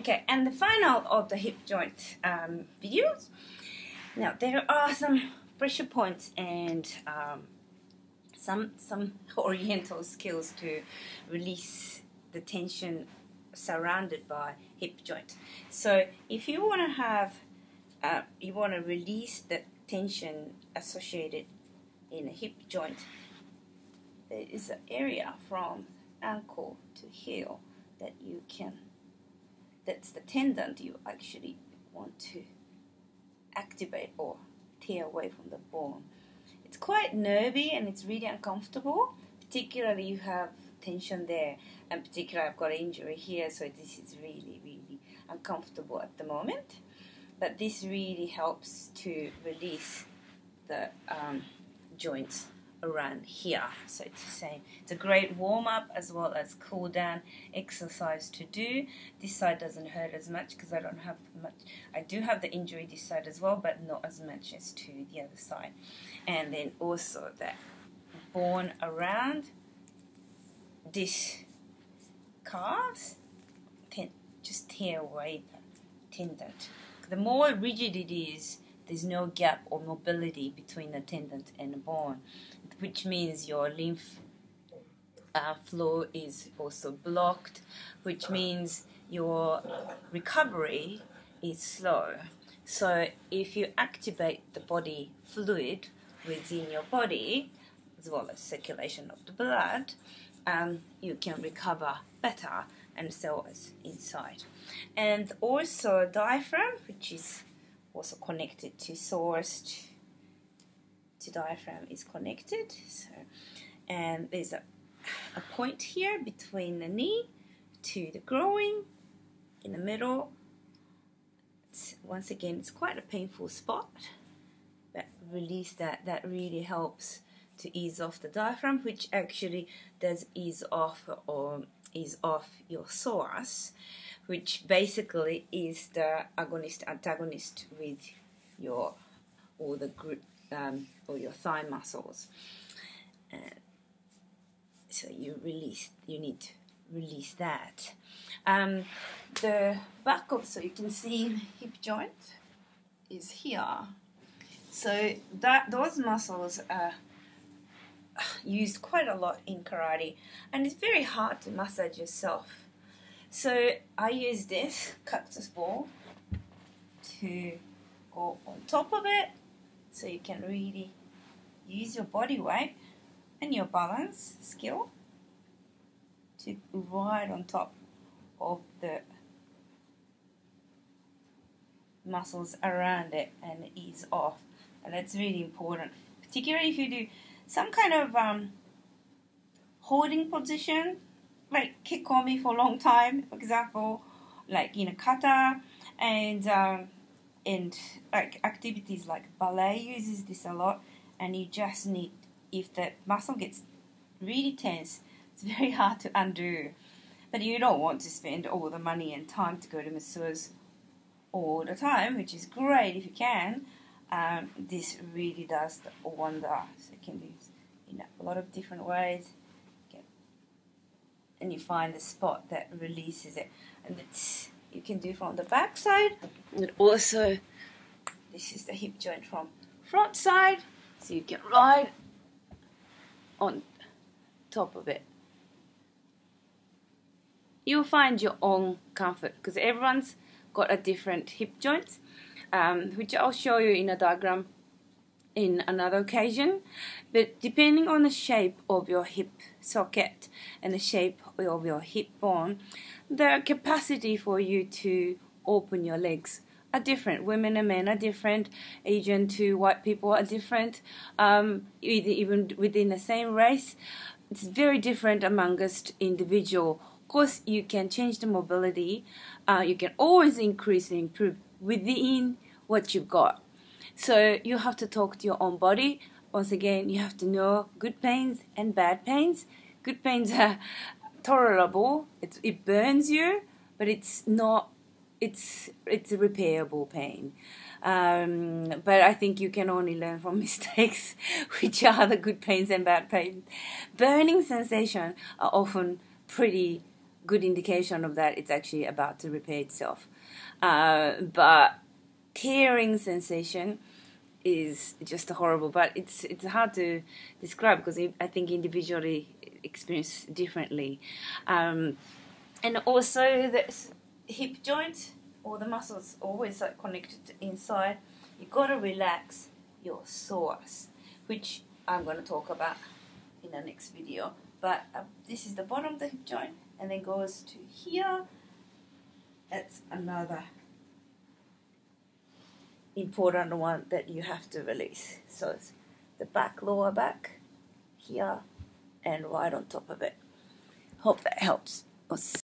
Okay, and the final of the hip joint videos. Now there are some pressure points and some oriental skills to release the tension surrounded by hip joint. So if you want to have you want to release the tension associated in a hip joint, there is an area from ankle to heel that you can, that's the tendon you actually want to activate or tear away from the bone. It's quite nervy and it's really uncomfortable, particularly you have tension there, and particularly I've got an injury here, so this is really uncomfortable at the moment. But this really helps to release the joints around here. So it's the same. It's a great warm-up as well as cool down exercise to do. This side doesn't hurt as much because I don't have much. I do have the injury this side as well, but not as much as to the other side. And then also that bone around this calves, just tear away the tendon. The more rigid it is, there's no gap or mobility between the tendon and the bone, which means your lymph flow is also blocked, which means your recovery is slow. So if you activate the body fluid within your body, as well as circulation of the blood, you can recover better, and so is inside. And also diaphragm, which is also connected to psoas, to diaphragm is connected. So, and there's a point here between the knee to the groin in the middle. Once again, it's quite a painful spot, but release that really helps to ease off the diaphragm, which actually does ease off your psoas, which basically is the agonist-antagonist with your or your thigh muscles. So you need to release that. The back of, so you can see hip joint is here. So those muscles are used quite a lot in karate, and it's very hard to massage yourself. So I use this cactus ball to go on top of it, so you can really use your body weight and your balance skill to ride on top of the muscles around it and ease off. And that's really important, particularly if you do some kind of holding position, like kikomi for a long time, for example, like in a kata, and like activities like ballet uses this a lot. And you just need, if the muscle gets really tense, it's very hard to undo. But you don't want to spend all the money and time to go to masseurs all the time, which is great if you can. This really does a wonder. So it can be in a lot of different ways. And you find the spot that releases it. And it's, you can do from the back side. And also, this is the hip joint from front side. So you can ride on top of it. You'll find your own comfort because everyone's got a different hip joint, which I'll show you in a diagram in another occasion. But depending on the shape of your hip socket and the shape of your hip bone, the capacity for you to open your legs are different. Women and men are different. Asian to white people are different. Even within the same race, it's very different amongst individual. Of course, you can change the mobility. You can always increase and improve within what you've got. So you have to talk to your own body. Once again, you have to know good pains and bad pains. Good pains are tolerable. It burns you, but it's not. It's a repairable pain. But I think you can only learn from mistakes, which are the good pains and bad pains. Burning sensations are often pretty good indication of that it's actually about to repair itself. But tearing sensation is just horrible, but it's hard to describe because I think individually experience differently. And also the hip joint, all the muscles always like connected inside. You gotta relax your psoas, which I'm gonna talk about in the next video. But this is the bottom of the hip joint, and then goes to here. That's another important one that you have to release. So it's the back, lower back, here, and right on top of it. Hope that helps.